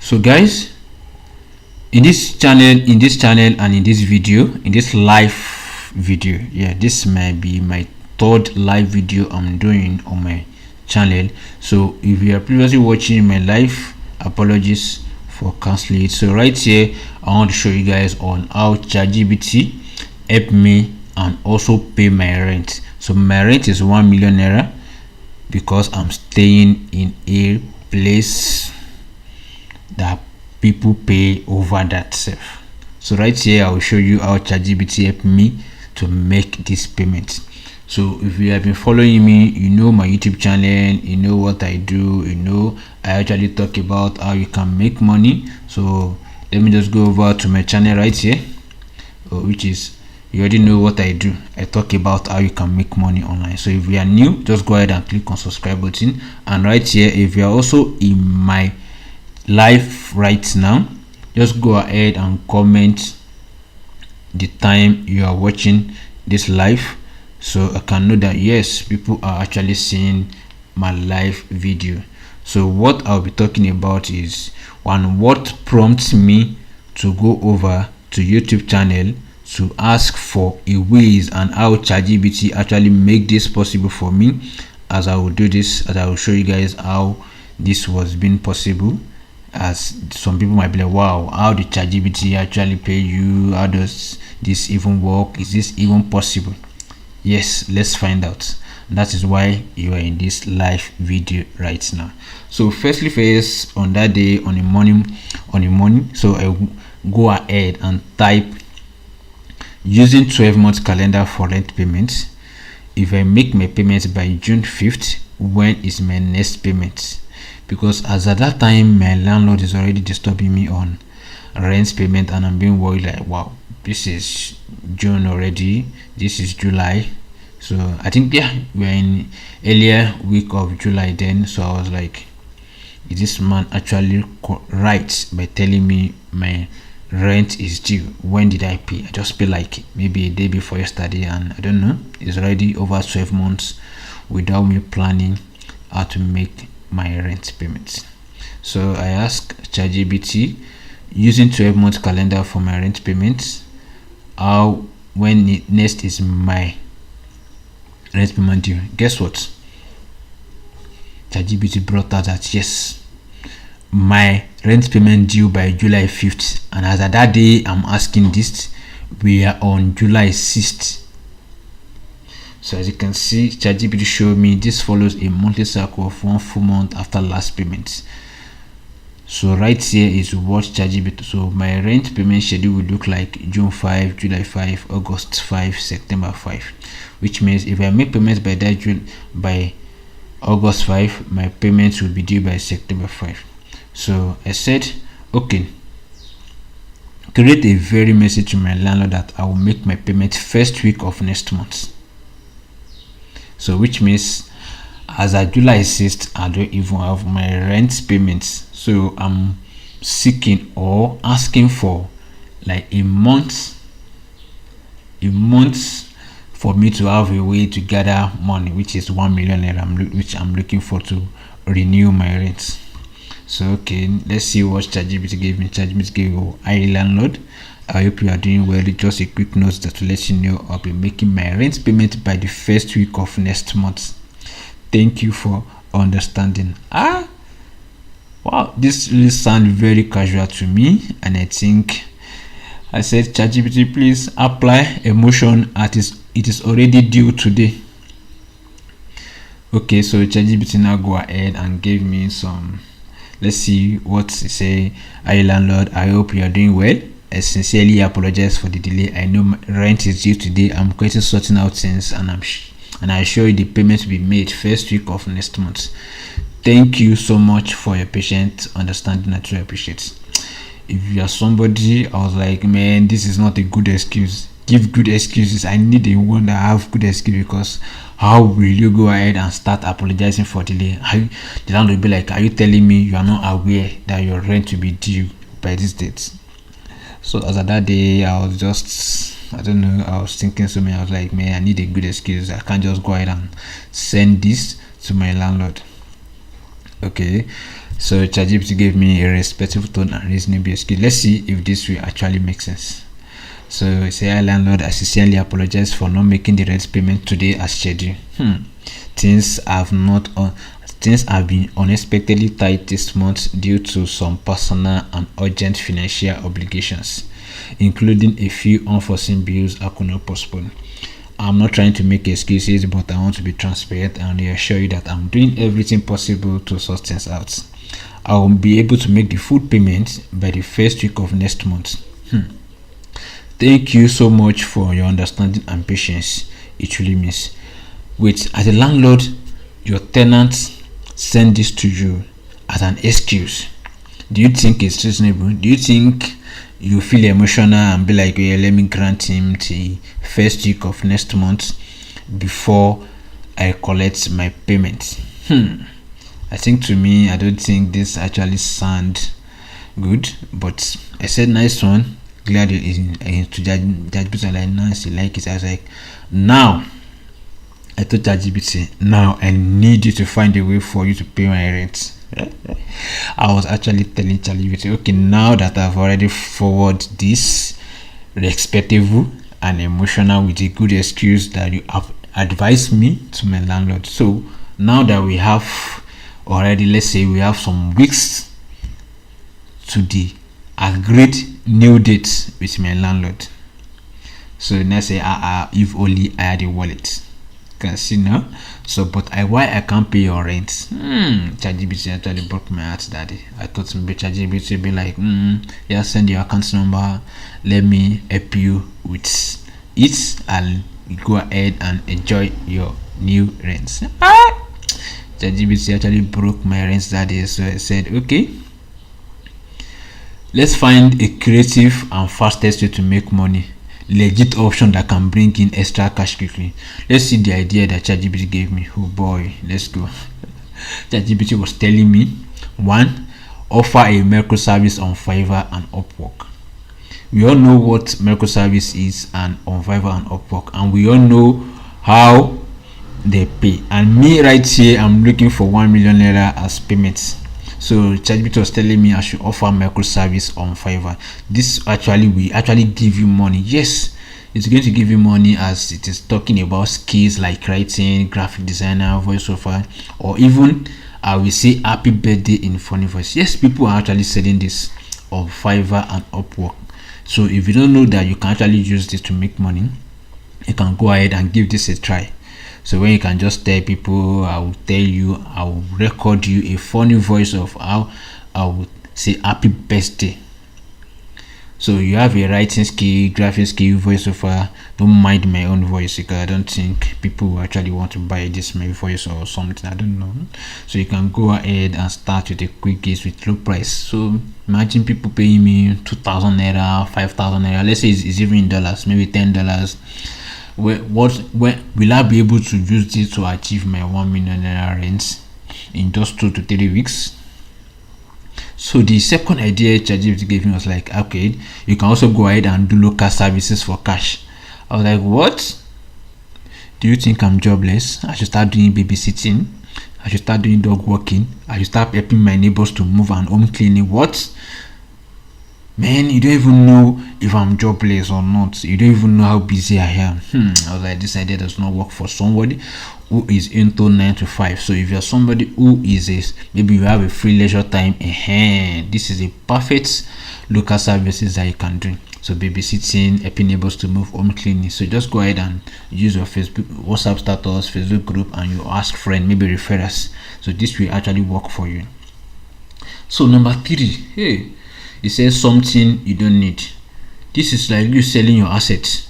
So guys, in this channel and in this video, in this live video, yeah, this might be my third live video I'm doing on my channel. So if you are previously watching my live, apologies for canceling it. So right here I want to show you guys on how Chatgpt help me and also pay my rent. So my rent is 1 million naira because I'm staying in a place that people pay over that self. So right here I will show you how Chatgpt helped me to make this payment. So if you have been following me, you know my YouTube channel, you know what I do, you know I actually talk about how you can make money. So let me just go over to my channel right here, which is, you already know what I do. I talk about how you can make money online. So if you are new, just go ahead and click on subscribe button. And right here, if you are also in my live right now, just go ahead and comment the time you are watching this live, so I can know that yes, people are actually seeing my live video. So what I'll be talking about is one, what prompts me to go over to YouTube channel to ask for a ways and how Chatgpt actually make this possible for me, as I will do this, as I will show you guys how this was being possible. As some people might be like, wow, how did Chatgpt actually pay you? How does this even work? Is this even possible? Yes, let's find out. That is why you are in this live video right now. So firstly first, on that day, on the morning, so I go ahead and type using 12-month calendar for rent payments. If I make my payments by June 5th, when is my next payment? Because as at that time my landlord is already disturbing me on rent payment, and I'm being worried like, wow, this is June already, this is July. So I think, yeah, we're in earlier week of July then. So I was like, is this man actually right by telling me my rent is due? When did I pay? I just pay like maybe a day before yesterday, and I don't know, it's already over 12 months without me planning how to make my rent payments. So I asked Chatgpt using 12-month calendar for my rent payments, how when next is my rent payment due. Guess what? Chatgpt brought out that yes, my rent payment due by July 5th, and as at that day I'm asking this, we are on July 6th. So as you can see, Chatgpt showed me this follows a monthly cycle of 1 full month after last payment. So right here is what Chatgpt. So my rent payment schedule will look like June 5, July 5, August 5, September 5, which means if I make payments by that June, by August 5, my payments will be due by September 5. So I said, okay, create a very message to my landlord that I will make my payment first week of next month. So which means as of July 6th, I don't even have my rent payments. So I'm seeking or asking for like a month for me to have a way to gather money, which is 1 million naira, which I'm looking for to renew my rent. So okay, let's see what Chatgpt gave me. Chatgpt gave me, hi landlord, I hope you are doing well. Just a quick note that to let you know I'll be making my rent payment by the first week of next month. Thank you for understanding. Wow, this really sounds very casual to me, and I think I said, Chatgpt, please apply emotion at it is already due today. Okay, so Chatgpt now go ahead and give me some. Let's see what they say. Hi landlord, I hope you are doing well. I sincerely apologize for the delay. I know my rent is due today. I'm currently sorting out things, and I assure you the payment will be made first week of next month. Thank you so much for your patient understanding. I truly appreciate. If you are somebody, I was like, man, this is not a good excuse. Give good excuses. I need a one that have good excuse, because how will you go ahead and start apologizing for delay? The landlord will be like, are you telling me you are not aware that your rent will be due by this date? So as of that day, I was just, I don't know, I was thinking so many. I was like, man, I need a good excuse. I can't just go ahead and send this to my landlord. Okay, so ChatGPT gave me a respectful tone and reasonable excuse. Let's see if this will actually make sense. So say, "Hi landlord, I sincerely apologize for not making the rent payment today as scheduled. Things have been unexpectedly tight this month due to some personal and urgent financial obligations, including a few unforeseen bills I could not postpone. I'm not trying to make excuses, but I want to be transparent and reassure you that I'm doing everything possible to sort things out. I will be able to make the full payment by the first week of next month. Thank you so much for your understanding and patience. It really means." Wait, as a landlord, your tenant send this to you as an excuse. Do you think it's reasonable? Do you think you feel emotional and be like, "Yeah, let me grant him the first week of next month before I collect my payment"? I think, to me, I don't think this actually sound good, but I said, "Nice one." Glad to judge like nice, like it. I was like, now I told ChatGPT, "Now I need you to find a way for you to pay my rent." I was actually telling ChatGPT, "Okay, now that I've already forwarded this respectable and emotional with a good excuse that you have advised me to my landlord. So now that we have already, let's say we have some weeks to the agreed new date with my landlord. So now say, if only I had a wallet." Can see now. So, but why I can't pay your rent? ChatGPT actually broke my heart, daddy. I thought maybe ChatGPT be like, "Yeah, send your account number. Let me help you with it. I'll go ahead and enjoy your new rent." ChatGPT actually broke my rent, daddy. So I said, "Okay, let's find a creative and fastest way to make money. Legit option that can bring in extra cash quickly. Let's see the idea that ChatGPT gave me." Oh boy, let's go. ChatGPT was telling me, 1, offer a microservice on Fiverr and Upwork. We all know what microservice is and on Fiverr and Upwork, and we all know how they pay. And me right here, I'm looking for 1 million naira as payments. So ChatGPT was telling me I should offer microservice on Fiverr. This actually will actually give you money. Yes, it's going to give you money, as it is talking about skills like writing, graphic designer, voiceover, or even I will say happy birthday in funny voice. Yes, people are actually selling this on Fiverr and Upwork. So if you don't know that you can actually use this to make money, you can go ahead and give this a try. So when you can just tell people, I will record you a funny voice of how I would say happy birthday. So you have a writing skill, graphic skill, voiceover. Don't mind my own voice, because I don't think people will actually want to buy this my voice or something. I don't know. So you can go ahead and start with a quick gig with low price. So imagine people paying me 2,000 naira, 5,000 naira. Let's say it's even in dollars, maybe $10. When will I be able to use this to achieve my 1 million naira rent in just 2 to 3 weeks? So the second idea ChatGPT gave me was like, okay, you can also go ahead and do local services for cash. I was like, what? Do you think I'm jobless? I should start doing babysitting. I should start doing dog walking. I should start helping my neighbors to move and home cleaning. What? Man, you don't even know if I'm jobless or not. You don't even know how busy I am. I was like, this idea does not work for somebody who is into 9 to 5. So if you're somebody who is maybe you have a free leisure time, this is a perfect local services that you can do. So babysitting, helping neighbors to move, home cleaning. So just go ahead and use your Facebook, WhatsApp status, Facebook group, and you ask friend, maybe refer us. So this will actually work for you. So number 3, it says something you don't need. This is like you selling your assets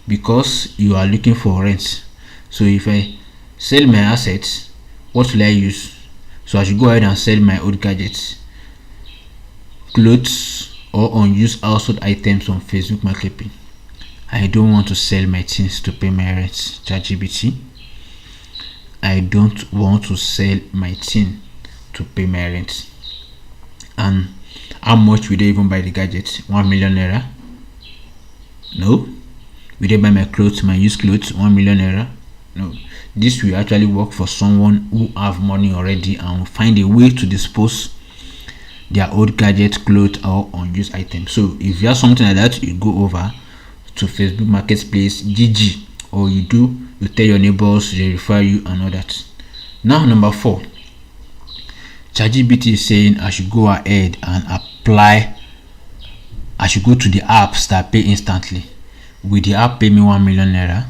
because you are looking for rent. So if I sell my assets, what will I use? So I should go ahead and sell my old gadgets, clothes, or unused household items on Facebook Marketplace. I don't want to sell my things to pay my rent. ChatGPT, I don't want to sell my thing to pay my rent. And how much will they even buy the gadget? 1 million naira? No. Will they buy my clothes, my used clothes? 1 million naira? No, this will actually work for someone who have money already and find a way to dispose their old gadget, clothes, or unused items. So if you have something like that, you go over to Facebook Marketplace, GG, or you tell your neighbors, they refer you and all that. Now number 4, Chatgpt is saying I should go ahead and apply. I should go to the apps that pay instantly. Will the app pay me 1 million naira?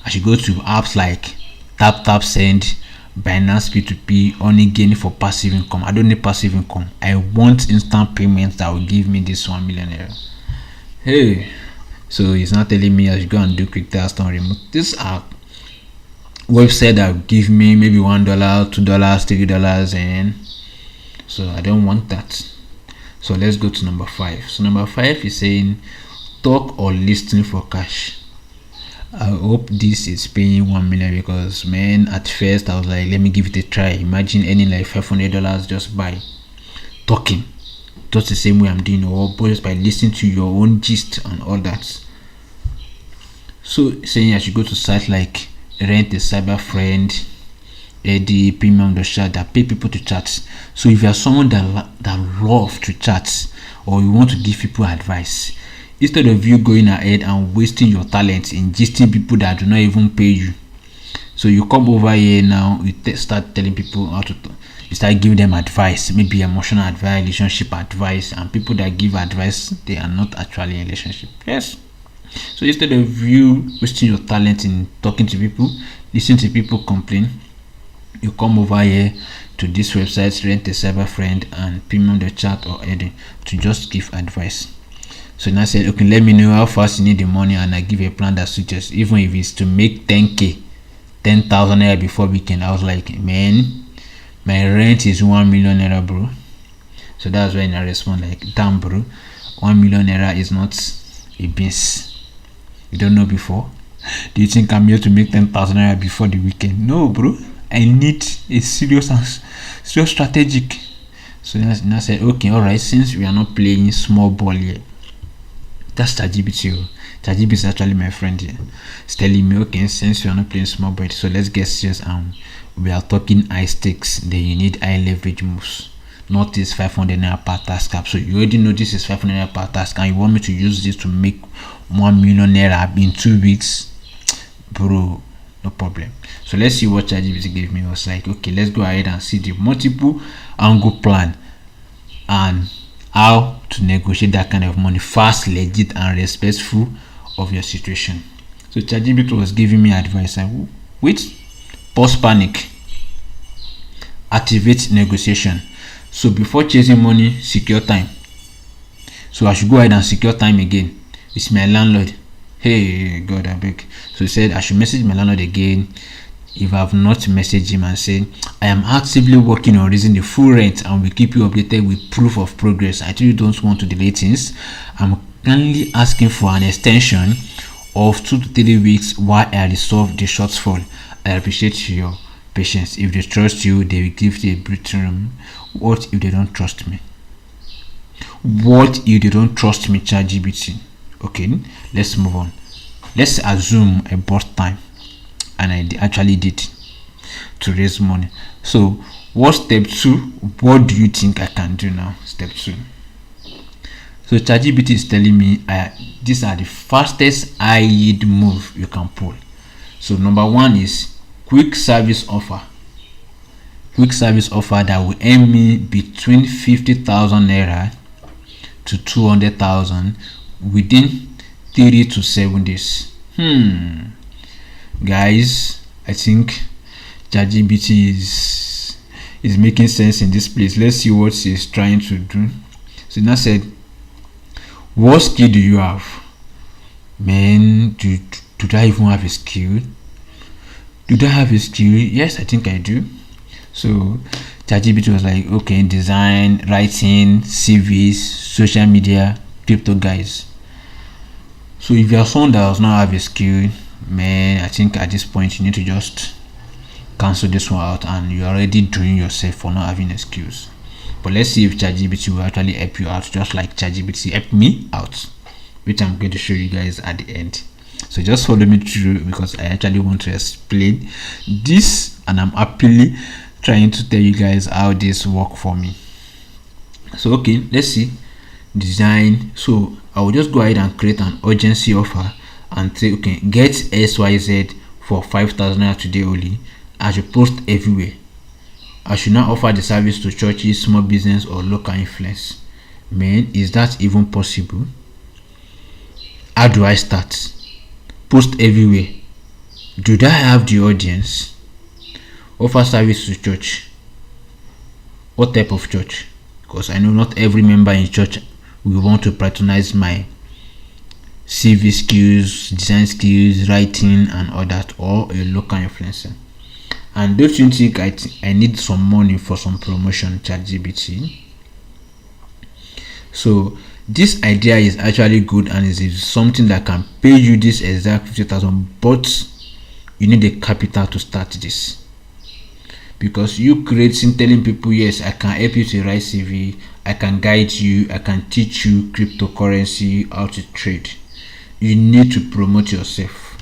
I should go to apps like Tap Send, Binance P2P, only gain for passive income. I don't need passive income. I want instant payments that will give me this 1 million naira. Hey, so he's not telling me I should go and do quick test on remote. This app website that will give me maybe $1, $2, $3, and so I don't want that. So let's go to number 5. So number 5 is saying talk or listing for cash. I hope this is paying 1 million, because man, at first I was like, let me give it a try. Imagine earning like $500 just by talking, just the same way I'm doing, or just by listening to your own gist and all that. So saying I should go to sites like Rent a Cyber Friend, Eddie, Premium.chat, that pay people to chat. So if you are someone that love to chat, or you want to give people advice, instead of you going ahead and wasting your talent in gisting people that do not even pay you, so you come over here now, you start telling people how to you start giving them advice, maybe emotional advice, relationship advice, and people that give advice, they are not actually in relationship. Yes. So instead of you wasting your talent in talking to people, listening to people complain, you come over here to this website, Rent a Cyber Friend and Premium.chat or Eddie, to just give advice. So now I said, okay, let me know how fast you need the money, and I give a plan that suggest, even if it's to make 10k, 10,000 naira before weekend. I was like, man, my rent is 1 million naira, bro. So that's when I respond like, damn, bro, 1 million naira is not a beans. You don't know before? Do you think I'm here to make 10,000 naira before the weekend? No, bro. I need a serious strategic. So now I said, okay, all right, since we are not playing small ball here, that's Chatgpt. Chatgpt is actually my friend here. It's telling me, okay, since we are not playing small ball, so let's get serious, and we are talking high stakes. Then you need high leverage moves, not this 500 naira per task app. So you already know this is 500 naira per task, and you want me to use this to make 1 million naira in 2 weeks, bro? No problem. So let's see what Chatgpt gave me. I was like, okay, let's go ahead and see the multiple angle plan and how to negotiate that kind of money fast, legit, and respectful of your situation. So Chatgpt was giving me advice. And wait, pause panic, activate negotiation. So before chasing money, secure time. So I should go ahead and secure time again. It's my landlord. Hey, God, I beg. So he said I should message my landlord again. If I have not messaged him and said, I am actively working on raising the full rent and will keep you updated with proof of progress. I really don't want to delay things. I'm kindly asking for an extension of 2 to 3 weeks while I resolve the shortfall. I appreciate your patience. If they trust you, they will give you a breathing room. What if they don't trust me? What if they don't trust me, Chatgpt? Okay, let's move on. Let's assume I bought time, and I actually did to raise money. So what's step 2? What do you think I can do now? Step 2. So Chatgpt is telling me these are the fastest high yield move you can pull. So number 1 is quick service offer. Quick service offer that will earn me between 50,000 naira to 200,000 within 3 to 7 days. Guys, I think Chatgpt is making sense in this place. Let's see what he's trying to do. So now said, what skill do you have? Man, do I even have a skill? Do I have a skill? Yes, I think I do. So Chatgpt was like, okay, design, writing, CVs, social media, crypto, guys. So if you are someone that does not have a skill, man, I think at this point you need to just cancel this one out, and you're already doing yourself for not having skills. But let's see if Chatgpt will actually help you out, just like Chatgpt helped me out, which I'm going to show you guys at the end. So just follow me through, because I actually want to explain this, and I'm happily trying to tell you guys how this work for me. So okay, let's see. Design. So I will just go ahead and create an urgency offer and say, okay, get XYZ for 5,000 naira today only. I should post everywhere. I should not offer the service to churches, small business, or local influence. Man, is that even possible? How do I start? Post everywhere. Do I have the audience? Offer service to church. What type of church? Because I know not every member in church will want to patronize my CV skills, design skills, writing, and all that, or a local influencer. And don't you think I need some money for some promotion, Chatgpt? So this idea is actually good, and is something that can pay you this exact 50,000, but you need a capital to start this. Because you creating, telling people, yes, I can help you to write CV, I can guide you, I can teach you cryptocurrency, how to trade. You need to promote yourself,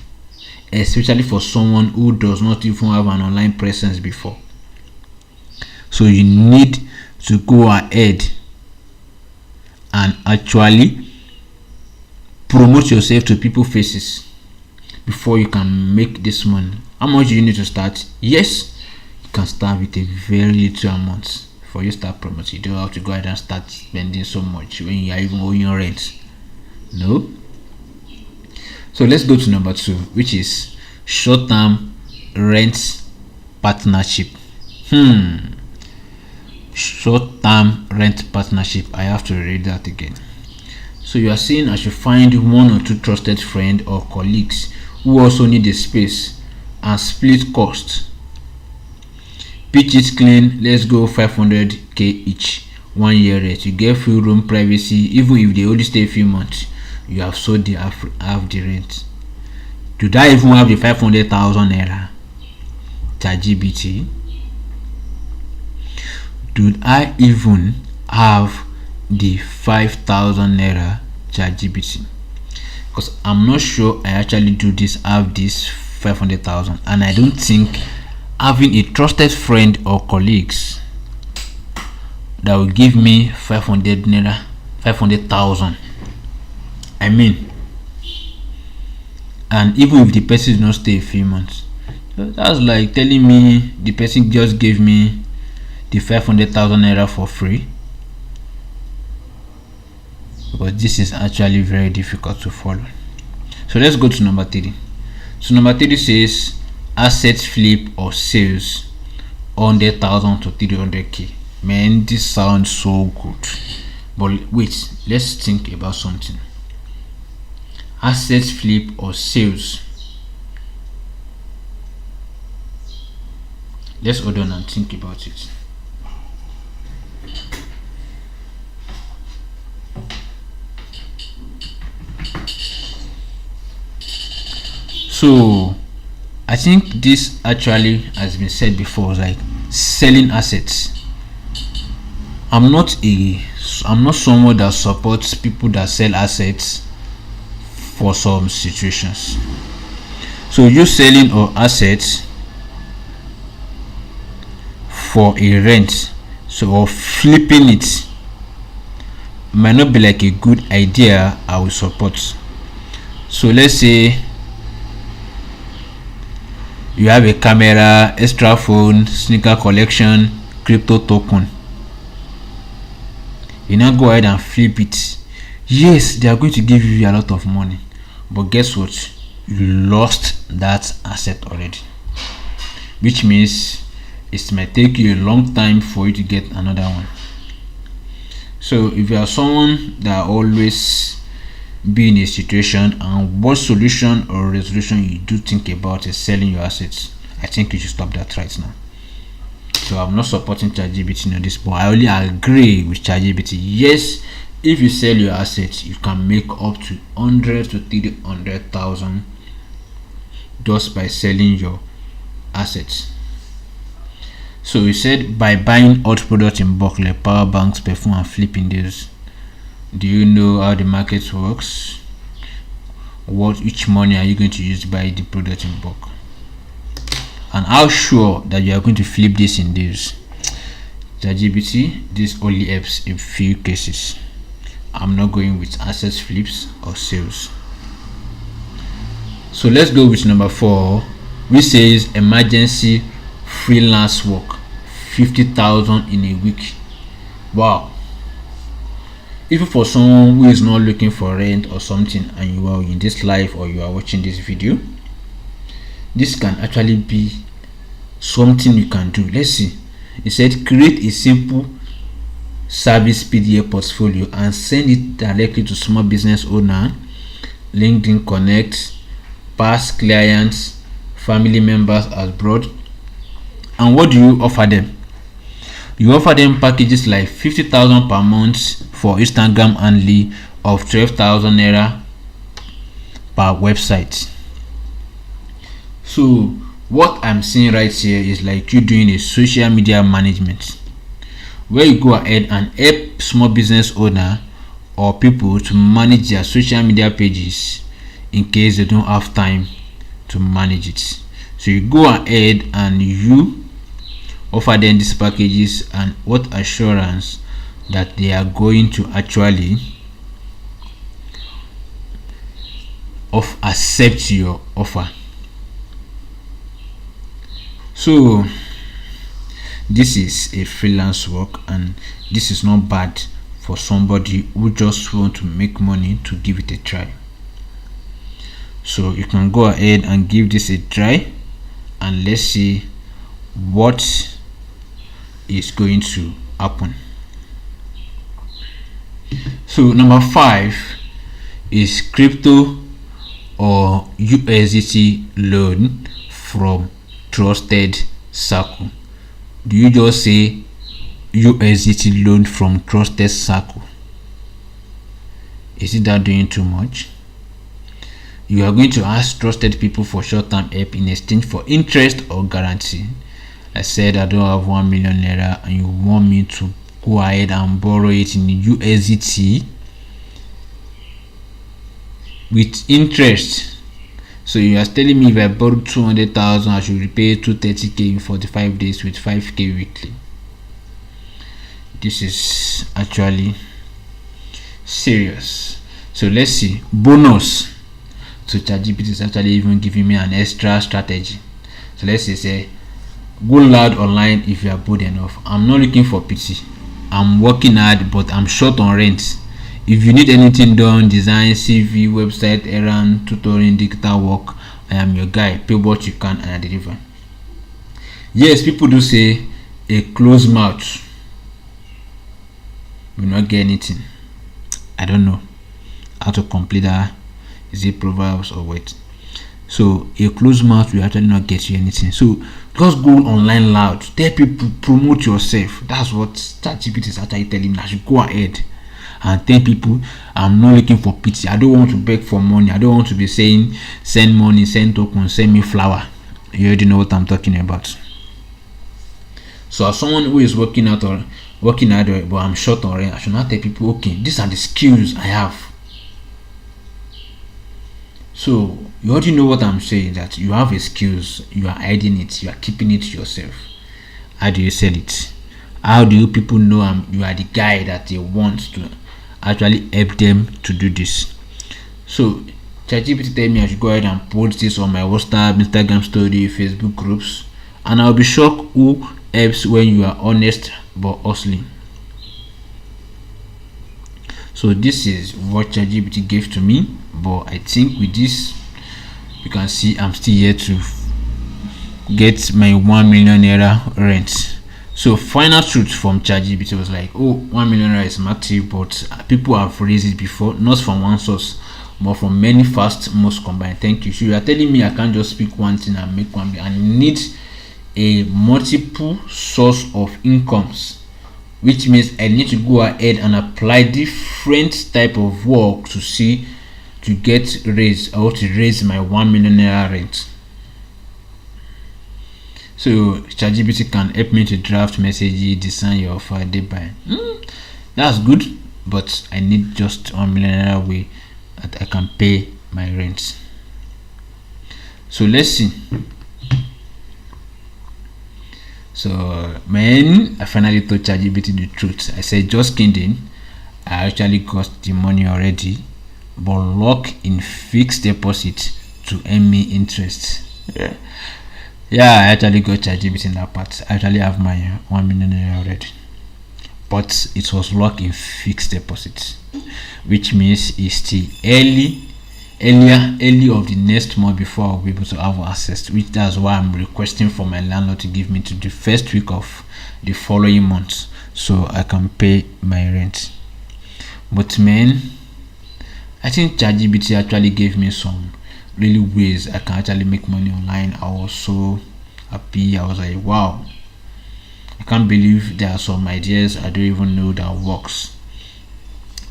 especially for someone who does not even have an online presence before. So you need to go ahead and actually promote yourself to people faces before you can make this money. How much do you need to start? Yes, you can start with a very little amount. Before you start promoting, you don't have to go ahead and start spending so much when you are even owing your rent. No. So let's go to number 2, which is short-term rent partnership. Short-term rent partnership. I have to read that again. So you are saying I should find 1 or 2 trusted friends or colleagues who also need a space and split costs. Pitch it clean. Let's go 500k each, 1 year rent. You get full room privacy. Even if they only stay a few months, you have sold the half the rent. Do I even have the 500,000 naira? Chatgpt. Do I even have the 5,000 naira? Chatgpt. Because I'm not sure I actually do this, have this 500,000, and I don't think having a trusted friend or colleagues that will give me 500 naira, 500,000. I mean, and even if the person does not stay a few months, so that's like telling me the person just gave me the 500,000 naira for free. But this is actually very difficult to follow. So let's go to number 3. So number 3 says assets flip or sales, 100,000 to 300k. Man, this sounds so good. But wait, let's think about something. Assets flip or sales. Let's hold on and think about it. So I think this actually has been said before, like selling assets. I'm not someone that supports people that sell assets for some situations. So you selling or assets for a rent, so or flipping it, might not be like a good idea I will support. So let's say you have a camera, extra phone, sneaker collection, crypto token. You now go ahead and flip it. Yes, they are going to give you a lot of money, but guess what? You lost that asset already, which means it might take you a long time for you to get another one. So if you are someone that always be in a situation, and what solution or resolution you do think about is selling your assets, I think you should stop that right now. So I'm not supporting Chatgpt on this, but I only agree with Chatgpt. Yes, if you sell your assets, you can make up to 100 to 300,000 just by selling your assets. So we said by buying old products in bulk like power banks, perfume, and flipping these. Do you know how the market works? which money are you going to use to buy the product in bulk, and how sure that you are going to flip this in days. Chatgpt, this only helps in few cases. I'm not going with asset flips or sales. So let's go with number 4, which says emergency freelance work, 50,000 in a week. Wow. Even for someone who is not looking for rent or something, and you are in this life or you are watching this video, this can actually be something you can do. Let's see. It said create a simple service PDF portfolio and send it directly to small business owner, LinkedIn Connect, past clients, family members abroad. And what do you offer them? You offer them packages like 50,000 per month for Instagram only, of 12,000 naira per website. So what I'm seeing right here is like you doing a social media management, where you go ahead and help small business owner or people to manage their social media pages in case they don't have time to manage it. So you go ahead and you offer them these packages, and what assurance that they are going to actually accept your offer. So this is a freelance work, and this is not bad for somebody who just want to make money to give it a try. So you can go ahead and give this a try, and let's see what is going to happen. So number 5 is crypto or USDT loan from trusted circle. Do you just say USDT loan from trusted circle? Is it that doing too much? You are going to ask trusted people for short-term help in exchange for interest or guarantee. I said I don't have 1 million naira and you want me to go ahead and borrow it in USDT with interest. So you are telling me if I borrow 200,000, I should repay 230k in 45 days with 5k weekly. This is actually serious. So let's see. Bonus. So Chatgpt is actually even giving me an extra strategy. So let's say go loud online if you are bold enough. I'm not looking for pity. I'm working hard, but I'm short on rent. If you need anything done, design, CV, website, errand, tutoring, digital work, I am your guy. Pay what you can and I deliver. Yes, people do say a closed mouth will not get anything. I don't know how to complete that. Is it Proverbs or what? So a closed mouth will actually not get you anything. So just go online loud. Tell people, promote yourself. That's what Chatgpt is actually telling me. I should go ahead and tell people I'm not looking for pity. I don't want to beg for money. I don't want to be saying send money, send token, send me flour. You already know what I'm talking about. So as someone who is working out but I'm short on rent, I should not tell people, okay, these are the skills I have. So you already know what I'm saying, that you have a skills, you are hiding it, you are keeping it to yourself. How do you sell it? How do you people know you are the guy that they want to actually help them to do this? So Chatgpt tell me I should go ahead and post this on my WhatsApp, Instagram story, Facebook groups, and I'll be shocked who helps when you are honest but hustling. So this is what Chatgpt gave to me, but I think with this you can see I'm still here to get my 1 million naira rent. So final truth from Chatgpt was like, oh, 1 million naira is massive, but people have raised it before, not from one source but from many fast, most combined. Thank you. So you are telling me I can't just speak one thing and make 1 million, and need a multiple source of incomes, which means I need to go ahead and apply different type of work to get raised, or to raise my 1 million naira rent. So Chatgpt can help me to draft messages, design your offer, thereby. That's good, but I need just 1 million naira way that I can pay my rent. So let's see. So man, I finally told ChatGPT the truth. I said, just kidding, I actually got the money already, but lock in fixed deposit to earn me interest. Yeah, I actually got ChatGPT in that part. I actually have my 1 million already, but it was locked in fixed deposit, which means it's the early of the next month before I'll be able to have access, which that's why I'm requesting for my landlord to give me to the first week of the following month so I can pay my rent. But man, I think ChatGPT actually gave me some really ways I can actually make money online. I was so happy. I was like, wow, I can't believe there are some ideas I don't even know that works,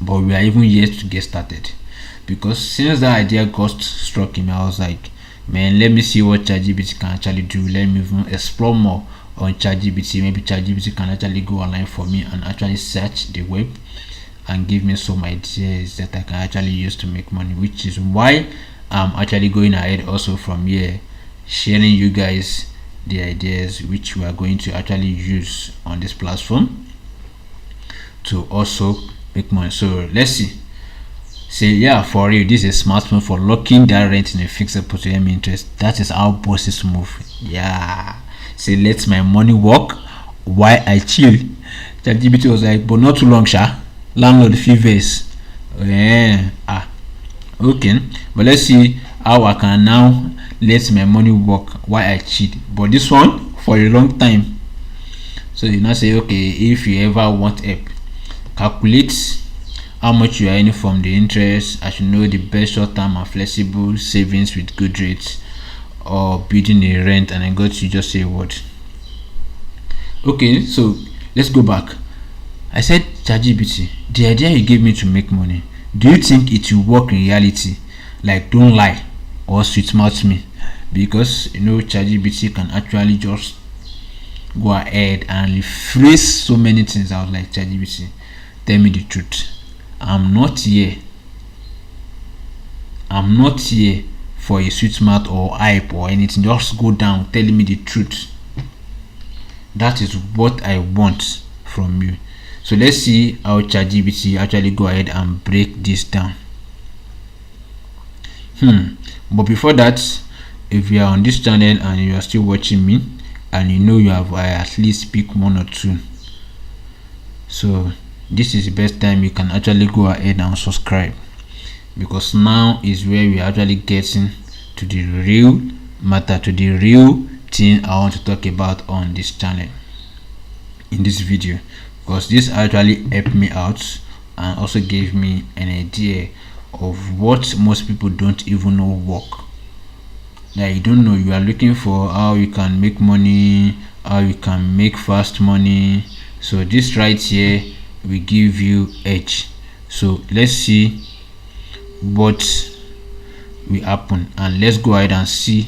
but we are even yet to get started. Because since that idea got struck in me, I was like, man, let me see what ChatGPT can actually do. Let me even explore more on ChatGPT. Maybe ChatGPT can actually go online for me and actually search the web and give me some ideas that I can actually use to make money, which is why I'm actually going ahead also from here, sharing you guys the ideas which we are going to actually use on this platform to also make money. So let's see. Say, yeah, for real, this is a smartphone for locking that rent in a fixed deposit interest. That is how bosses move. Yeah. Say, let my money work while I chill. ChatGPT was like, but not too long, sha. Landlord fevers. Yeah. Okay. But let's see how I can now let my money work while I chill. But this one for a long time. So you now say, okay, if you ever want help, calculate how much you are earning from the interest. I should know the best short-term and flexible savings with good rates, or building a rent, and I got to just say what. Okay, so let's go back. I said, ChatGPT, the idea you gave me to make money, do you think it will work in reality? Like, don't lie or sweet mouth me, because you know ChatGPT can actually just go ahead and rephrase so many things. I was like, ChatGPT, tell me the truth. I'm not here for a sweet mouth or hype or anything. Just go down telling me the truth. That is what I want from you. So let's see how ChatGPT actually go ahead and break this down. But before that, if you are on this channel and you are still watching me and you know you have at least picked one or two, so this is the best time you can actually go ahead and subscribe, because now is where we are actually getting to the real matter, to the real thing I want to talk about on this channel in this video, because this actually helped me out and also gave me an idea of what most people don't even know work. Like, you don't know, you are looking for how you can make money, how you can make fast money. So this right here will give you edge. So let's see what will happen, and let's go ahead and see.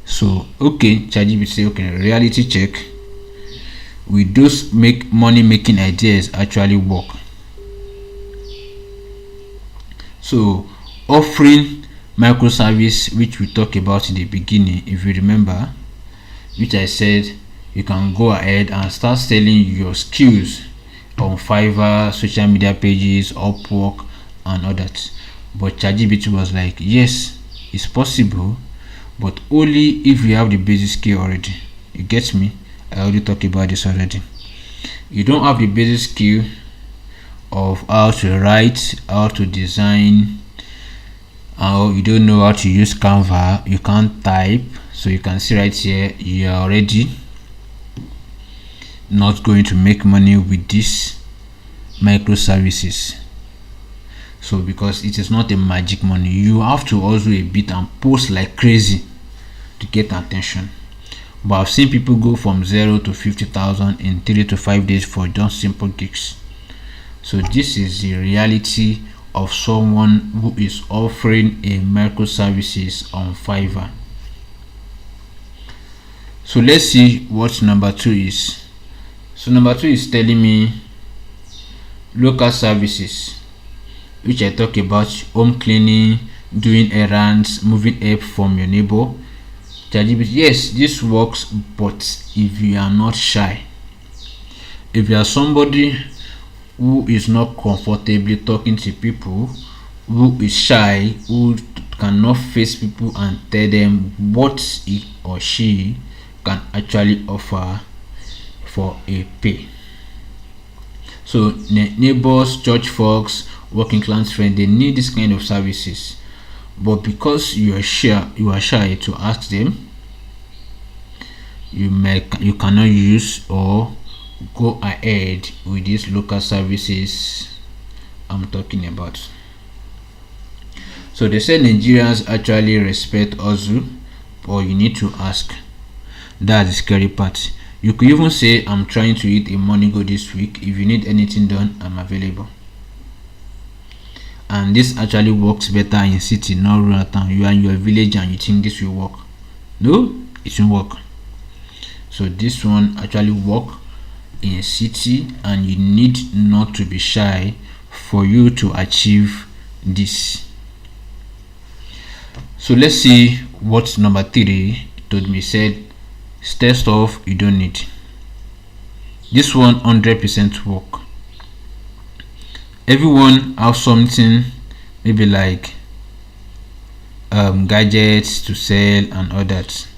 So okay, ChatGPT say, okay, reality check, will those make money making ideas actually work? So offering microservice, which we talked about in the beginning, if you remember, which I said you can go ahead and start selling your skills on Fiverr, social media pages, Upwork, and all that. But ChatGPT was like, yes, it's possible, but only if you have the basic skill already. You get me? I already talked about this already. You don't have the basic skill of how to write, how to design, how you don't know how to use Canva, you can't type. So you can see right here, you are already not going to make money with these microservices. So because it is not a magic money, you have to also a bit and post like crazy to get attention. But I've seen people go from 0 to 50,000 in 3 to 5 days for just simple gigs. So this is the reality of someone who is offering a microservices on Fiverr. So let's see what number 2 is. So number 2 is telling me local services, which I talk about: home cleaning, doing errands, moving help from your neighbor. Chatgpt, yes, this works, but if you are not shy, if you are somebody who is not comfortably talking to people, who is shy, who cannot face people and tell them what he or she can actually offer for a pay. So neighbors, church folks, working class friends, they need this kind of services, but because you are shy to ask them, you cannot use or go ahead with these local services I'm talking about. So they say Nigerians actually respect hustle, but you need to ask. That's the scary part. You could even say, I'm trying to eat a money go this week. If you need anything done, I'm available. And this actually works better in city, not rural town. You are in your village and you think this will work. No, it won't work. So this one actually work in city, and you need not to be shy for you to achieve this. So let's see what number 3 told me. Said, test stuff you don't need. This one 100% work. Everyone have something, maybe like gadgets to sell and all that.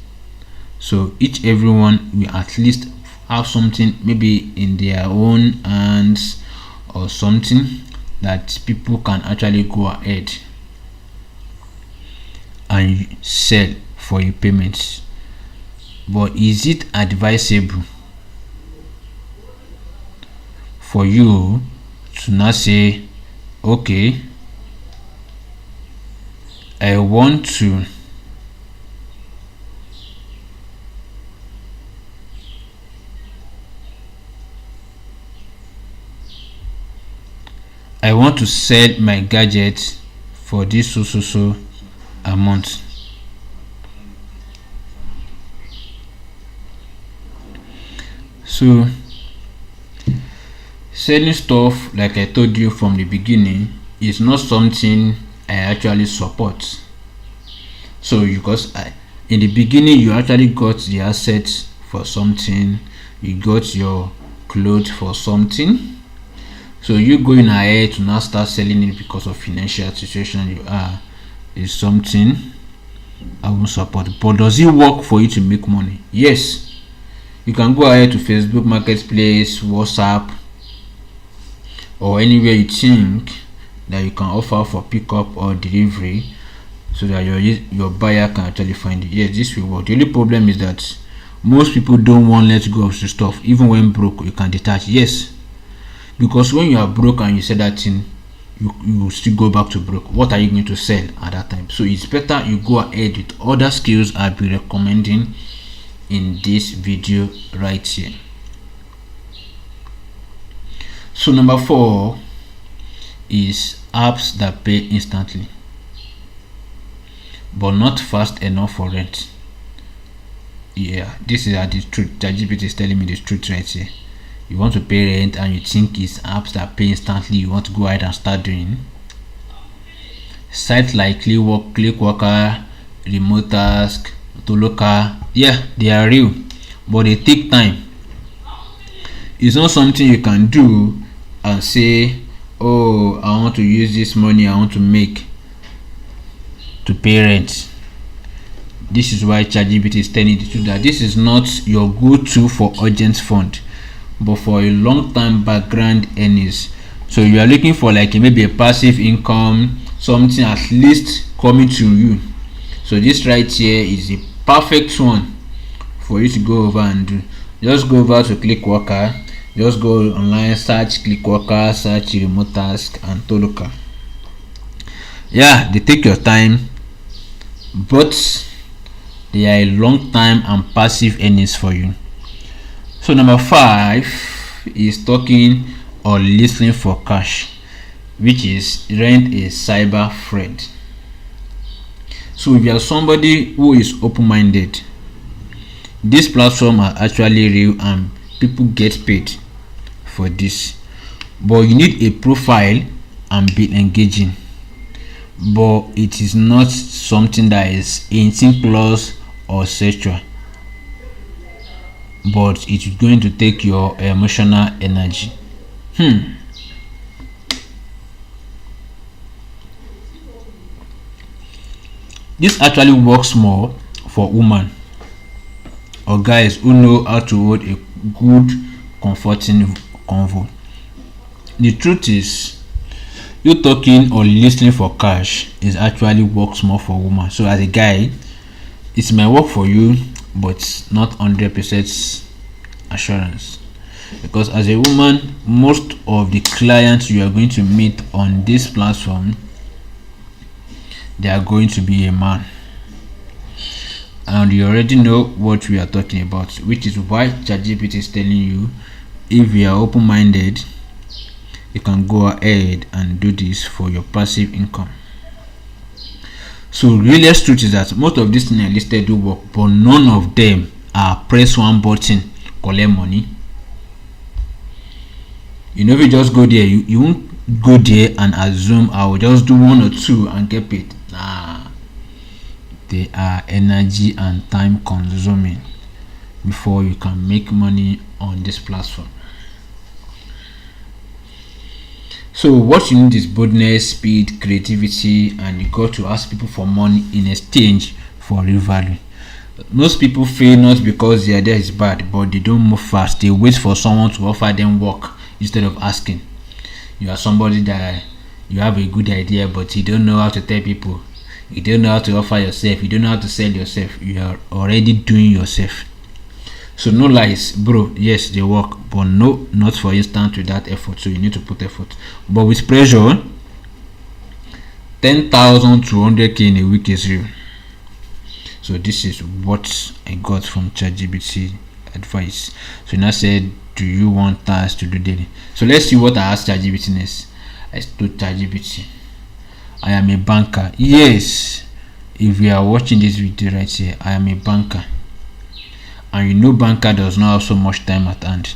So everyone will at least have something, maybe in their own hands or something that people can actually go ahead and sell for your payments. But is it advisable for you to now say, okay, I want to sell my gadget for this so amount? So selling stuff, like I told you from the beginning, is not something I actually support. So because in the beginning you actually got the assets for something, you got your clothes for something, so you going ahead to now start selling it because of financial situation you are, is something I won't support. But does it work for you to make money? Yes. You can go ahead to Facebook Marketplace, WhatsApp, or anywhere you think that you can offer for pickup or delivery, so that your buyer can actually find it. Yes, this will work. The only problem is that most people don't want to let go of the stuff. Even when broke, you can detach. Yes, because when you are broke and you say that thing, you will still go back to broke. What are you going to sell at that time? So it's better you go ahead with other skills I'll be recommending in this video right here. So number 4 is apps that pay instantly but not fast enough for rent. Yeah, this is the truth. Chatgpt is telling me the truth right here. You want to pay rent and you think it's apps that pay instantly, you want to go ahead and start doing. Sites like Clickworker, Remote Task, Toloka, yeah, they are real, but they take time. It's not something you can do and say, oh, I want to use this money I want to make to pay rent. This is why Chatgpt is telling you that this is not your go-to for urgent fund, but for a long-term background earnings. So you are looking for like maybe a passive income, something at least coming to you. So this right here is a perfect one for you to go over and do. Just go over to Clickworker, just go online, search Clickworker, search Remote Task and Toloka. Yeah, they take your time, but they are a long time and passive earnings for you. So number 5 is talking or listening for cash, which is rent a cyber friend. So if you are somebody who is open-minded, this platform are actually real and people get paid for this, but you need a profile and be engaging. but it is not something that is intimate or sexual, but it is going to take your emotional energy. This actually works more for women or guys who know how to hold a good, comforting convo. The truth is, you talking or listening for cash is actually works more for women. So as a guy, it might work for you, but not 100% assurance. Because as a woman, most of the clients you are going to meet on this platform, they are going to be a man, and you already know what we are talking about, which is why Chatgpt is telling you, if you are open-minded, you can go ahead and do this for your passive income. So realest truth is that most of these things I listed do work, but none of them are press one button, collect money. If you just go there, you won't go there and assume I will just do one or two and get paid. Nah, they are energy and time consuming before you can make money on this platform. So what you need is boldness, speed, creativity, and you got to ask people for money in exchange for real value. Most people fail not because their idea is bad, but they don't move fast. They wait for someone to offer them work instead of asking. You are somebody that you have a good idea, but you don't know how to tell people. You don't know how to offer yourself. You don't know how to sell yourself. You are already doing yourself. So no lies, bro. Yes, they work, but no, not for instance without effort. So you need to put effort. But with pressure, 10,000 to 100k in a week is real. So this is what I got from ChatGPT advice. So now said, do you want tasks to do daily? So let's see what I asked ChatGPT next. I told ChatGPT, I am a banker. Yes, if you are watching this video right here, I am a banker. And banker does not have so much time at hand.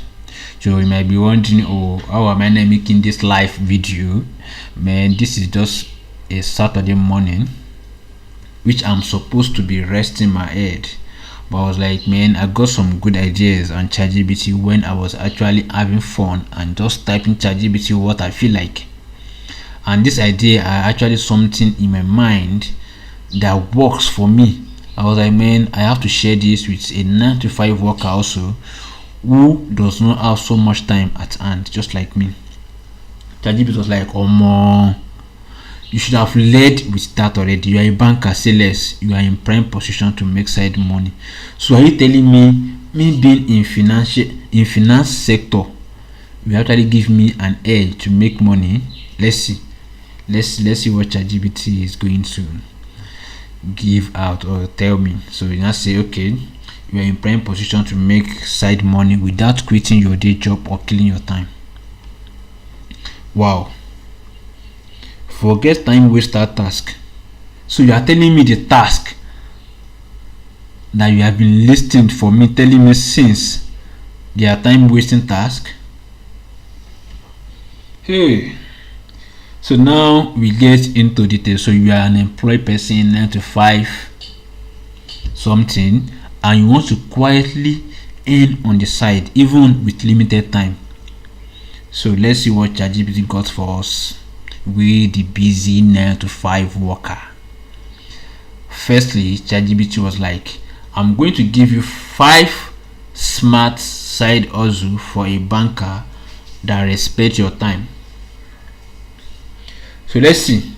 So you might be wondering, oh, how am I not making this live video? Man, this is just a Saturday morning, which I'm supposed to be resting my head. But I was like, man, I got some good ideas on ChatGPT when I was actually having fun and just typing ChatGPT what I feel like. And this idea are actually something in my mind that works for me. I was like, man, I have to share this with a 9-to-5 worker also who does not have so much time at hand, just like me. ChatGPT was like, oh, you should have led with that already. You are a banker, say less. You are in prime position to make side money. So are you telling me being in finance sector will actually give me an edge to make money? Let's see what ChatGPT is going to give out or tell me. So you now say, okay, you are in prime position to make side money without quitting your day job or killing your time. Wow. Forget time waster task. So you are telling me the task that you have been listing for me, telling me since they are time wasting task. Hey. So now we get into details. So you are an employed person, 9-to-5 something, and you want to quietly earn on the side even with limited time. So let's see what ChatGPT got for us. We the busy 9-to-5 worker. Firstly, ChatGPT was like, I'm going to give you 5 smart side hustle for a banker that respect your time. So let's see.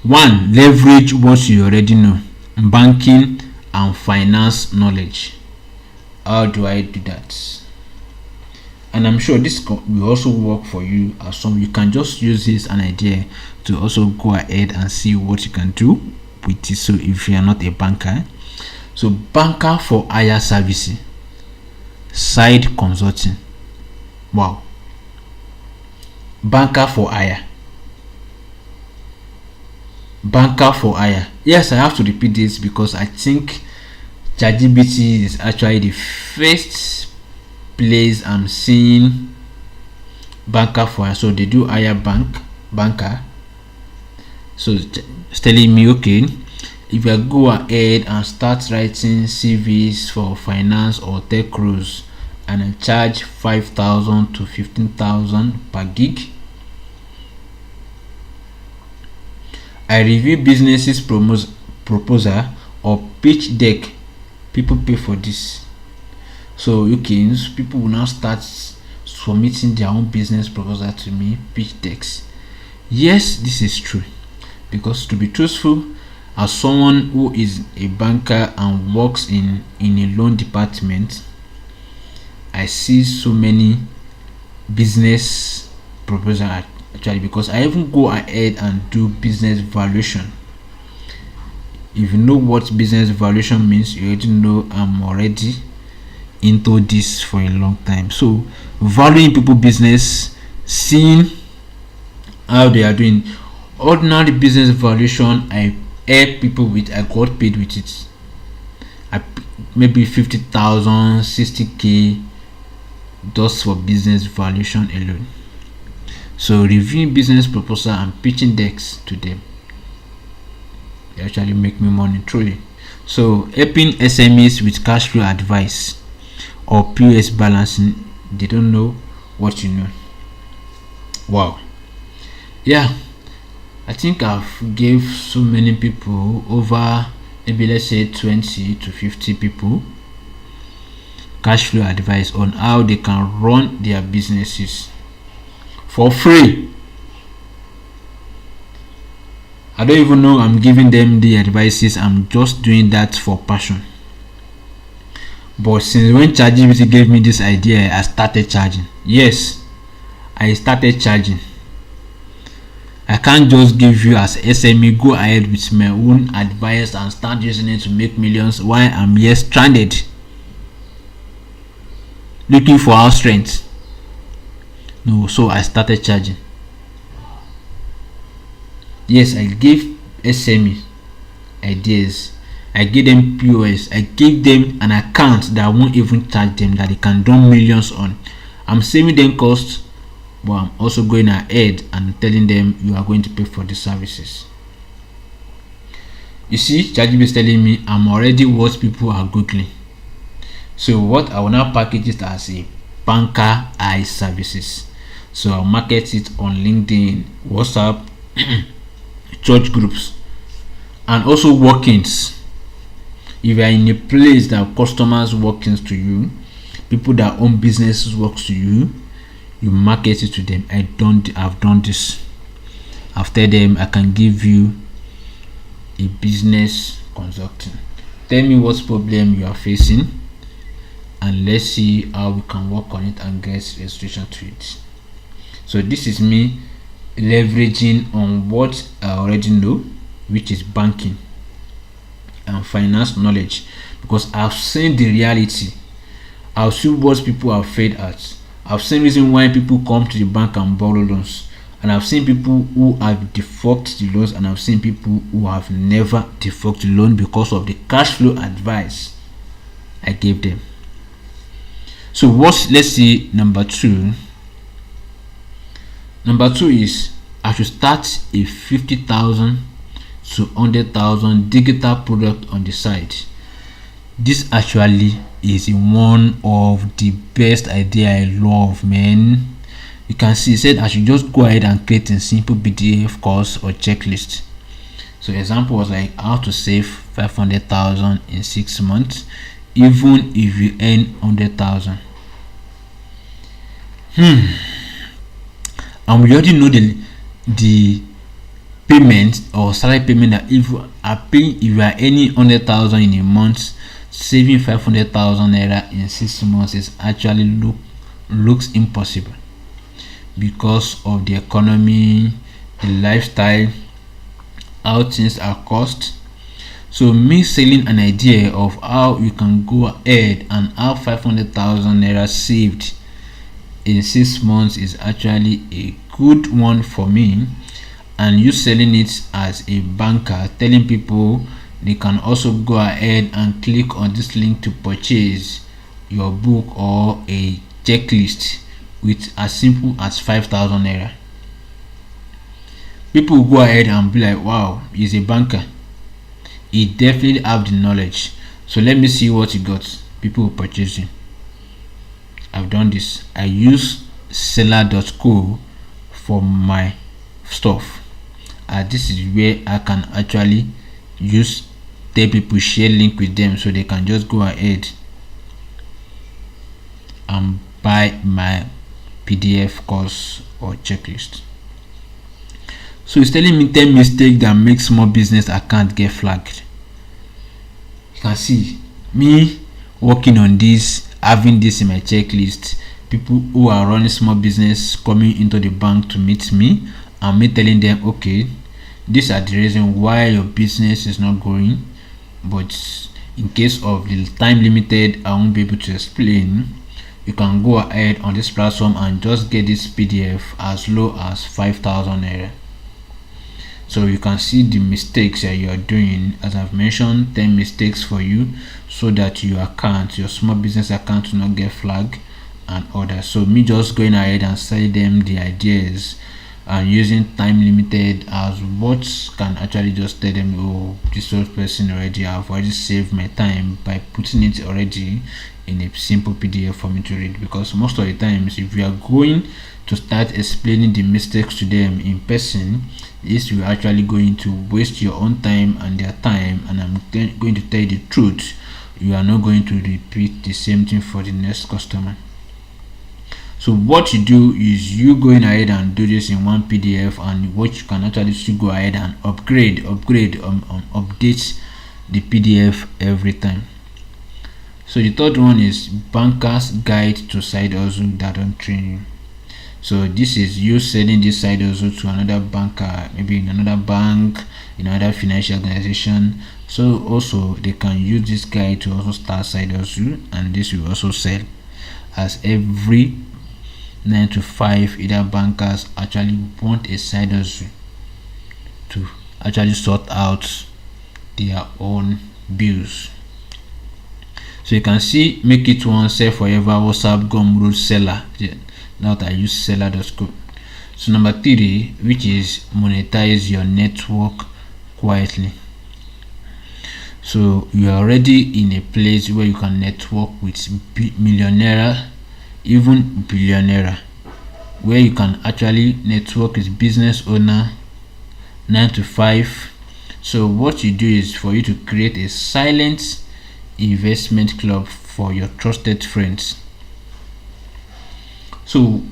1. Leverage what you already know, banking and finance knowledge. How do I do that? And I'm sure this will also work for you as some. You can just use this an idea to also go ahead and see what you can do with it. So if you are not a banker, so banker for hire services, side consulting. Wow. Banker for hire. Banker for hire. Yes, I have to repeat this because I think ChatGPT is actually the first place I'm seeing banker for hire. So they do hire banker So it's telling me, okay, if I go ahead and start writing CVs for finance or tech roles, and I charge 5,000 to 15,000 per gig. I review businesses proposal or pitch deck. People pay for this. So people will now start submitting their own business proposal to me, pitch decks. Yes, this is true, because to be truthful, as someone who is a banker and works in a loan department, I see so many business proposal actually, because I even go ahead and do business valuation. If you know what business valuation means, you already know I'm already into this for a long time. So valuing people business, seeing how they are doing. Ordinary business valuation, I help people with, I got paid with it. Maybe 50,000, 60k just for business valuation alone. So reviewing business proposal and pitching decks to them, they actually make me money truly. So helping SMEs with cash flow advice or POS balancing, they don't know what you know. Wow. Yeah, I think I've gave so many people, over maybe let's say 20 to 50 people, cash flow advice on how they can run their businesses for free. I don't even know I'm giving them the advices, I'm just doing that for passion. But since when Chatgpt gave me this idea, I started charging. Yes, I started charging. I can't just give you as SME, go ahead with my own advice and start using it to make millions while I'm here stranded looking for our strength. No, so I started charging. Yes, I gave SME ideas, I gave them POS, I gave them an account that I won't even charge them, that they can dump millions on. I'm saving them costs, but I'm also going ahead and telling them you are going to pay for the services. You see, Chatgpt is telling me I'm already what people are googling. So what I will now package it as a banker eye services. So I'll market it on LinkedIn, WhatsApp, church groups, and also walk-ins. If you are in a place that customers walk-ins to you, people that own businesses works to you, you market it to them. I've done this. After them, I can give you a business consulting. Tell me what problem you are facing, and let's see how we can work on it and get a solution to it. So this is me leveraging on what I already know, which is banking and finance knowledge, because I've seen the reality. I've seen what people are afraid at. I've seen reason why people come to the bank and borrow loans, and I've seen people who have defaulted the loans, and I've seen people who have never defaulted the loan because of the cash flow advice I gave them. So let's see number two. Number two is I should start a 50,000 to 100,000 digital product on the side. This actually is one of the best idea I love, man. You can see it said I should just go ahead and create a simple PDF course or checklist. So example was like how to save 500,000 in 6 months, even if you earn 100,000. And we already know the payment or salary payment, that if you are earning 100,000 in a month, saving 500,000 naira in 6 months is actually looks impossible because of the economy, the lifestyle, how things are cost. So me selling an idea of how you can go ahead and have 500,000 naira saved in 6 months is actually a good one for me, and you selling it as a banker, telling people they can also go ahead and click on this link to purchase your book or a checklist with as simple as 5,000 naira. People will go ahead and be like, wow, he's a banker, he definitely have the knowledge, so let me see what he got. People will purchase him. I've done this. I use seller.co for my stuff. This is where I can actually use, tell people, share link with them, so they can just go ahead and buy my PDF course or checklist. So it's telling me 10 mistakes that make small business account get flagged. You can see me working on this, having this in my checklist. People who are running small business coming into the bank to meet me, and me telling them, okay, these are the reasons why your business is not growing, but in case of the time limited, I won't be able to explain. You can go ahead on this platform and just get this PDF as low as 5,000 naira. So you can see the mistakes that you are doing. As I've mentioned, 10 mistakes for you, so that your account, your small business account, will not get flagged and others. So me just going ahead and selling them the ideas and using time limited as what can actually just tell them, oh, this old person already, I've already saved my time by putting it already in a simple PDF for me to read. Because most of the times, if you are going to start explaining the mistakes to them in person, this will actually going to waste your own time and their time, and I'm going to tell you the truth, you are not going to repeat the same thing for the next customer. So what you do is you going ahead and do this in one PDF, and what you can actually still go ahead and update the PDF every time. So the third one is Banker's Guide to Side Hustle that don't train you. So this is you sending this side hustle to another banker, maybe in another bank, in another financial organization. So also they can use this guide to also start side hustle, and this will also sell, as every 9 to 5 either bankers actually want a side hustle to actually sort out their own bills. So you can see make it one, sell forever, WhatsApp, Gumroad, seller. Now that I use seller.co. So number 3, which is monetize your network quietly. So you are already in a place where you can network with millionaire, even billionaire, where you can actually network with business owner 9 to 5. So what you do is for you to create a silent investment club for your trusted friends. So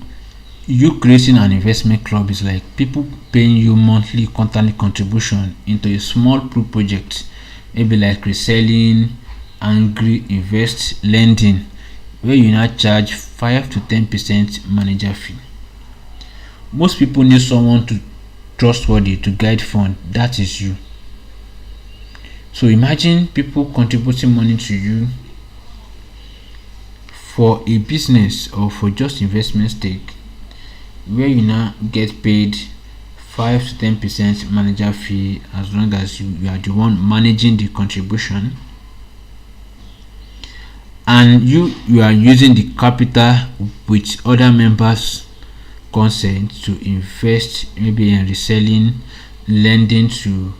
you creating an investment club is like people paying you monthly quarterly contribution into a small project, maybe like reselling, angry invest, lending, where you now charge 5 to 10% manager fee. Most people need someone to trustworthy to guide fund. That is you. So imagine people contributing money to you for a business or for just investment stake, where you now get paid 5 to 10% manager fee, as long as you are the one managing the contribution, and you are using the capital with other members' consent to invest, maybe in reselling, lending to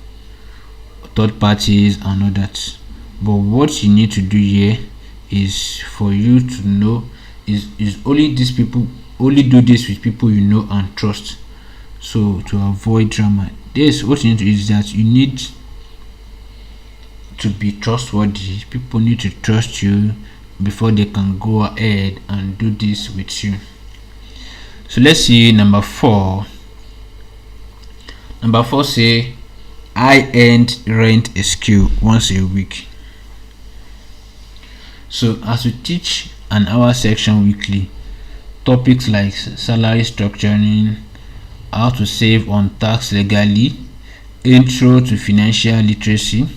third parties and all that. But what you need to do here is for you to know is only these people, only do this with people you know and trust. So to avoid drama, this what you need to do is that you need to be trustworthy. People need to trust you before they can go ahead and do this with you. So let's see number 4. Number 4 say I earned rent a skill once a week. So as we teach an hour section weekly, topics like salary structuring, how to save on tax legally, intro to financial literacy,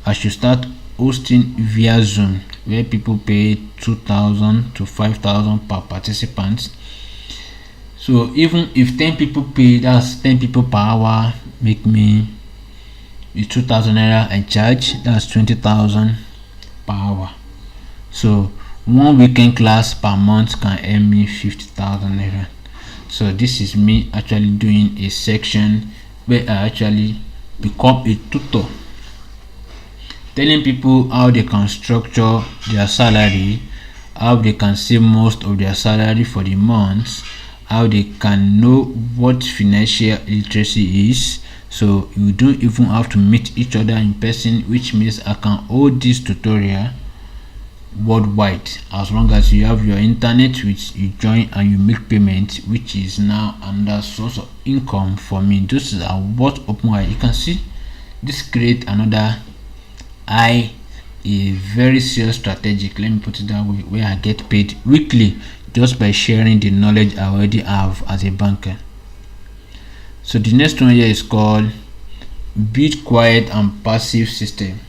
I should start hosting via Zoom, where people pay 2,000 to 5,000 per participant. So even if 10 people pay, that's 10 people per hour, make me the 2,000 naira I charge, that's 20,000 per hour. So one weekend class per month can earn me 50,000 naira. So this is me actually doing a section where I actually become a tutor, telling people how they can structure their salary, how they can save most of their salary for the month, how they can know what financial literacy is. So you don't even have to meet each other in person, which means I can hold this tutorial worldwide as long as you have your internet, which you join and you make payment, which is now another source of income for me. This is what open wide. You can see this create another a very serious strategic, let me put it that way, where I get paid weekly just by sharing the knowledge I already have as a banker. So the next one here is called build quiet and passive system.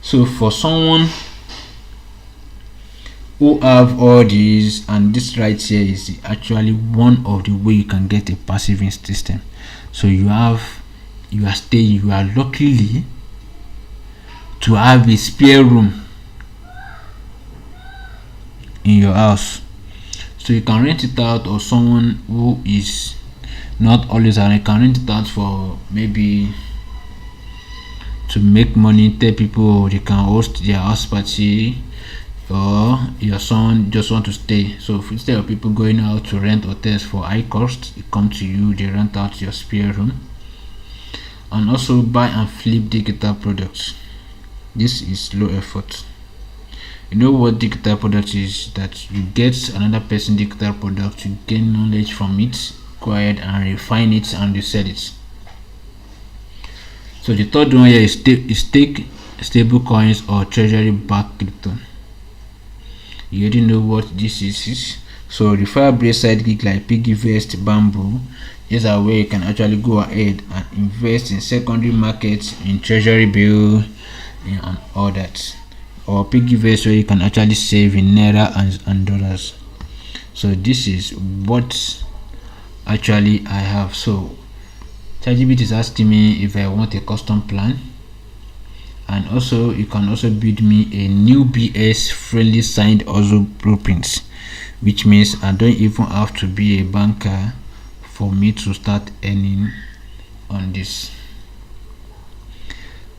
So for someone who have all these, and this right here is actually one of the way you can get a passive system. So you are luckily to have a spare room in your house, so you can rent it out, or someone who is not always around, you can rent it out for maybe to make money, tell people they can host their house party, or your son just want to stay. So instead of people going out to rent hotels for high cost, they come to you, they rent out your spare room. And also buy and flip digital products. This is low effort. You know what digital product is? That you get another person digital product, you gain knowledge from it, acquire and refine it, and you sell it. So the third one here is take stable coins or treasury backed crypto. You already know what this is. So refer brace side gig like Piggyvest, Bamboo. These are where you can actually go ahead and invest in secondary markets, in treasury bill, and all that. Or Piggyvest, where you can actually save in naira and dollars. So this is what actually I have. So Chatgpt is asking me if I want a custom plan, and also you can also build me a new BS friendly signed also blueprints, which means I don't even have to be a banker for me to start earning on this.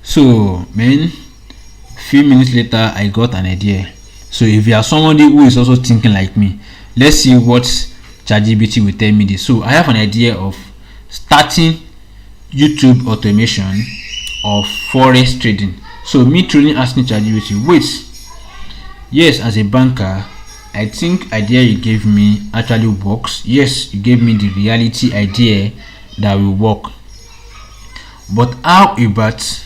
So man, few minutes later I got an idea. So if you are somebody who is also thinking like me, let's see what Chatgpt will tell me this. So I have an idea of starting YouTube automation of forex trading. So me truly asking Chatgpt, wait, yes, as a banker, I think idea you gave me actually works. Yes, you gave me the reality idea that will work. But how about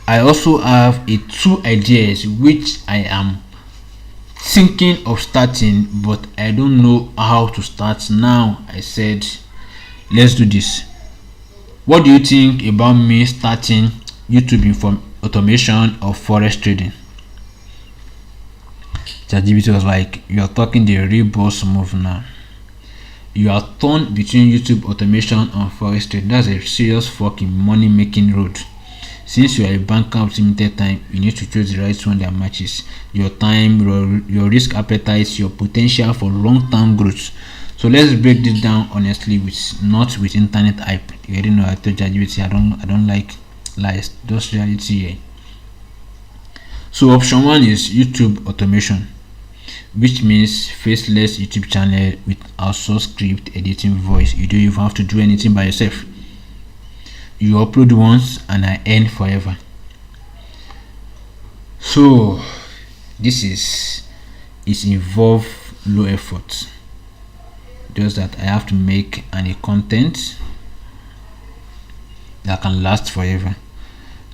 I also have two ideas which I am thinking of starting, but I don't know how to start. Now I said, let's do this. What do you think about me starting YouTube from automation of forex trading? Chatgpt was like, you are talking the real boss move now. You are torn between YouTube automation and forex trading. That's a serious fucking money making road. Since you are a banker of limited time, you need to choose the right one that matches your time, your risk appetite, your potential for long-term growth. So let's break this down honestly, not with internet hype. You already know I told ChatGPT I don't like lies, just reality here. So option one is YouTube automation, which means faceless YouTube channel with outsourced script, editing, voice. You don't even have to do anything by yourself. You upload once and I earn forever. So this is involve low effort, just that I have to make a content that can last forever.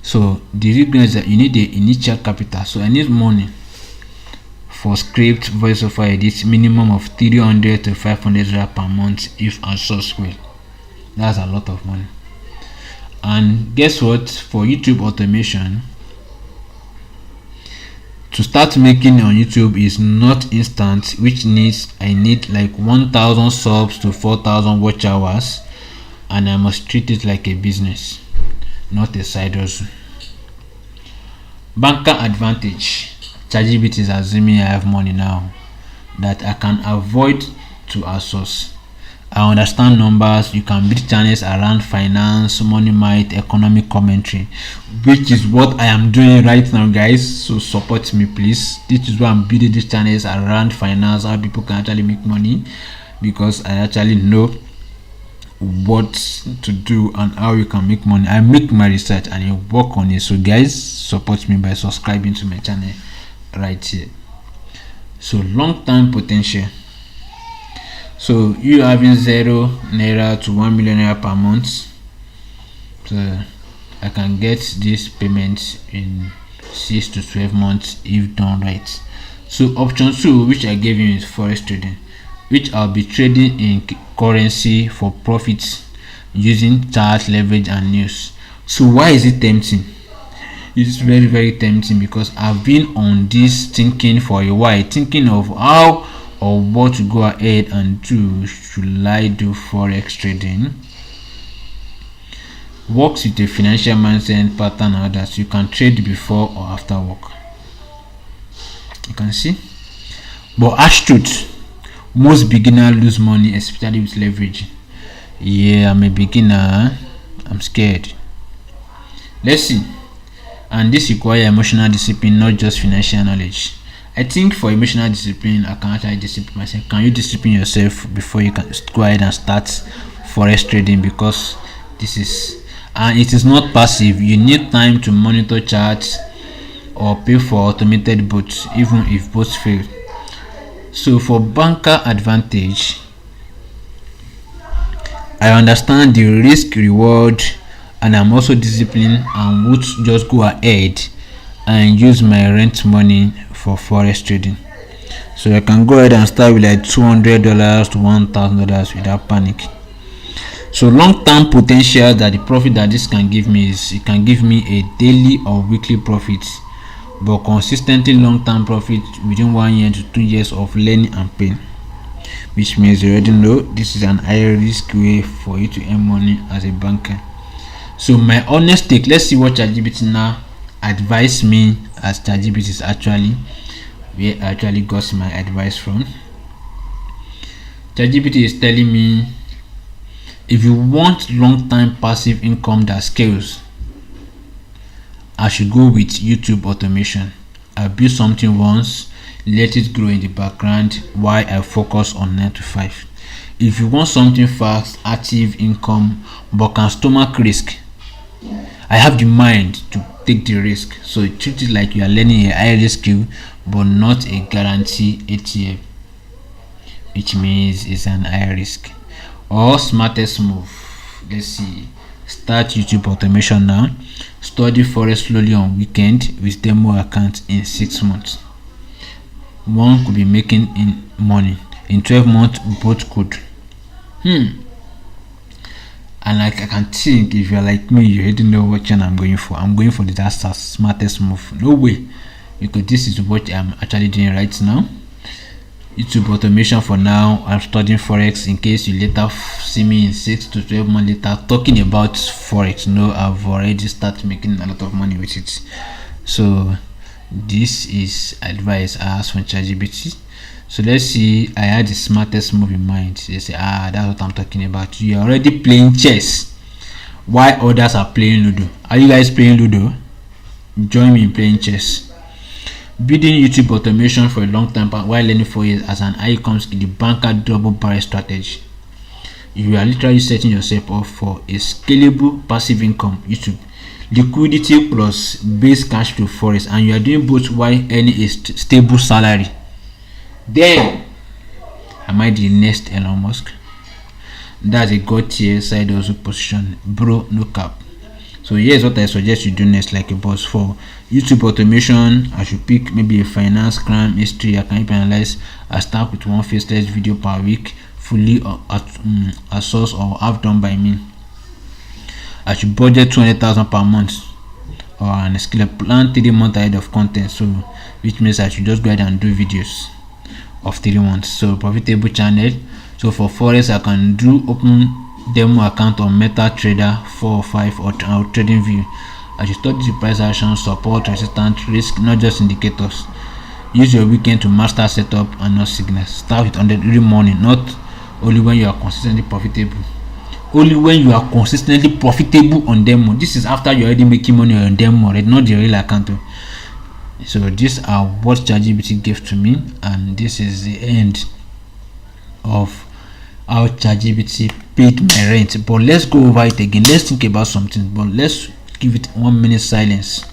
So the reason is that you need the initial capital. So I need money for script, voiceover edit, minimum of 300 to 500 per month if outsourced well. That's a lot of money. And guess what? For YouTube automation, to start making on YouTube is not instant, which means I need like 1,000 subs to 4,000 watch hours, and I must treat it like a business, not a side hustle. Banker advantage. Chatgpt is assuming I have money now, that I can avoid to our source. I understand numbers. You can build channels around finance, money mind, economic commentary, which is what I am doing right now, guys. So support me, please. This is why I'm building these channels around finance, how people can actually make money, because I actually know what to do and how you can make money. I make my research and I work on it. So guys, support me by subscribing to my channel right here. So long-term potential. So you having 0 naira to 1 million naira per month, so I can get this payment in 6 to 12 months if done right. So option 2, which I gave you, is forex trading, which I'll be trading in currency for profits using chart, leverage and news. So why is it tempting? It's very, very tempting because I've been on this thinking for a while, thinking of how or what to go ahead and do. Should I do forex trading? Works with a financial mindset, pattern, and others. You can trade before or after work. You can see. But as truth, most beginners lose money, especially with leverage. Yeah, I'm a beginner. I'm scared. Let's see. And this requires emotional discipline, not just financial knowledge. I think for emotional discipline, I can actually discipline myself. Can you discipline yourself before you can go ahead and start forex trading? Because this is, and it is not passive. You need time to monitor charts or pay for automated bots, even if bots fail. So for banker advantage, I understand the risk reward, and I'm also disciplined and would just go ahead and use my rent money for forex trading. So I can go ahead and start with like $200 to $1,000 without panic. So long-term potential, that the profit that this can give me is, it can give me a daily or weekly profit, but consistently long-term profit within 1 year to 2 years of learning and pain, which means you already know this is an high risk way for you to earn money as a banker. So my honest take, let's see what Chatgpt now advise me, as Chatgpt is actually where I actually got my advice from. Chatgpt is telling me, if you want long-time passive income that scales, I should go with YouTube automation. I build something once, let it grow in the background while I focus on 9 to 5. If you want something fast, active income but can stomach risk, I have the mind to take the risk. So treat it like you are learning a high risk skill but not a guarantee ATM, which means it's an high risk. Or smartest move, let's see, start YouTube automation now, study forex slowly on weekend with demo account in 6 months. One could be making in money in 12 months, both could. And like I can think, if you're like me, you already know what channel I'm going for. I'm going for the smartest move. No way, because this is what I'm actually doing right now. YouTube automation for now. I'm studying forex in case you later see me in 6 to 12 months later talking about forex. No, I've already started making a lot of money with it. So this is advice I asked from Chatgpt. So let's see, I had the smartest move in mind. They say, that's what I'm talking about. You're already playing chess while others are playing Ludo. Are you guys playing Ludo? Join me in playing chess. Building YouTube automation for a long time while learning 4 years as an eye comes in the banker double barrel strategy. You are literally setting yourself up for a scalable passive income, YouTube, liquidity plus base cash flow forex, and you are doing both while earning a stable salary. Then am I the next Elon Musk? That's a god tier side hustle position, bro, no cap. So here's what I suggest you do next, like a boss. For YouTube automation, I should pick maybe a finance, crime, history. I can analyze. I start with one faceless video per week, fully at source or half done by me. I should budget 200,000 per month, or an skill plan 3 months ahead of content. So which means I should just go ahead and do videos of 3 months. So profitable channel. So for forex, I can do open demo account on MetaTrader 4 or 5 or trading view. I should study the price action, support, resistance, risk, not just indicators. Use your weekend to master setup and not signals. Start with 100 every morning, not only when you are consistently profitable. Only when you are consistently profitable on demo. This is after you're already making money on demo already, not the real account. So these are what Chatgpt gave to me, and this is the end of how Chatgpt paid my rent. But let's go over it again. Let's think about something, but let's give it 1 minute silence.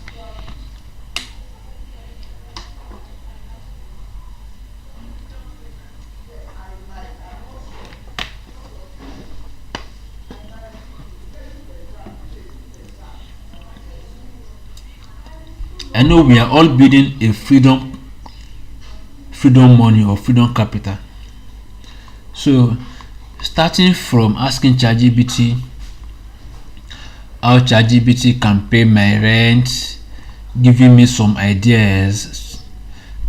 I know we are all building a freedom money or freedom capital. So starting from asking Chatgpt how Chatgpt can pay my rent, giving me some ideas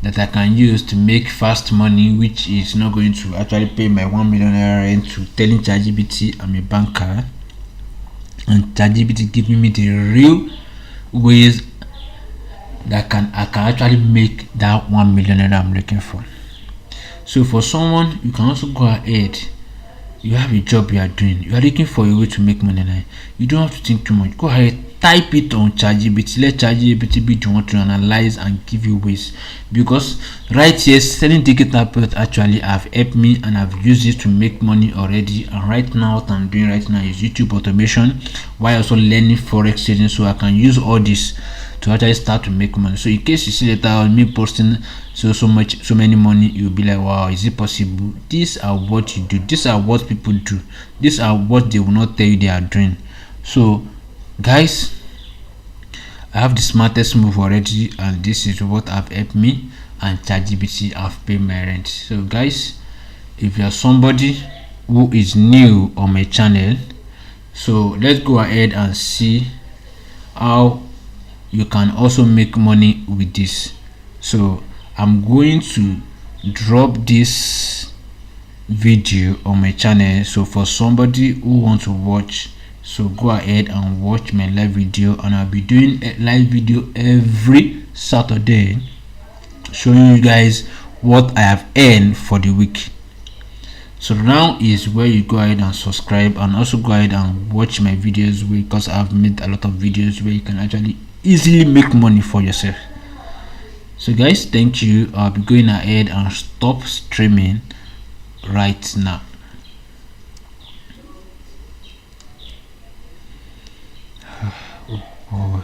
that I can use to make fast money, which is not going to actually pay my 1 million rent, to telling Chatgpt I'm a banker, and Chatgpt giving me the real ways that I can actually make that 1 million I'm looking for. So for someone, you can also go ahead. You have a job you are doing. You are looking for a way to make money now. You don't have to think too much. Go ahead, type it on Chatgpt. Let Chatgpt be the one to analyze and give you ways. Because right here, selling digital product actually have helped me, and I've used it to make money already. And right now, what I'm doing right now is YouTube automation, while also learning forex trading, so I can use all this to actually start to make money. So in case you see later on me posting so many money, you'll be like, wow, is it possible? These are what you do. These are what people do. These are what they will not tell you they are doing. So guys, I have the smartest move already, and this is what have helped me, and Chatgpt have paid my rent. So guys, if you are somebody who is new on my channel, so let's go ahead and see how you can also make money with this. So I'm going to drop this video on my channel, so for somebody who wants to watch, so go ahead and watch my live video, and I'll be doing a live video every Saturday showing you guys what I have earned for the week. So now is where you go ahead and subscribe, and also go ahead and watch my videos, because I've made a lot of videos where you can actually easily make money for yourself. So guys, thank you. I'll be going ahead and stop streaming right now. Oh boy.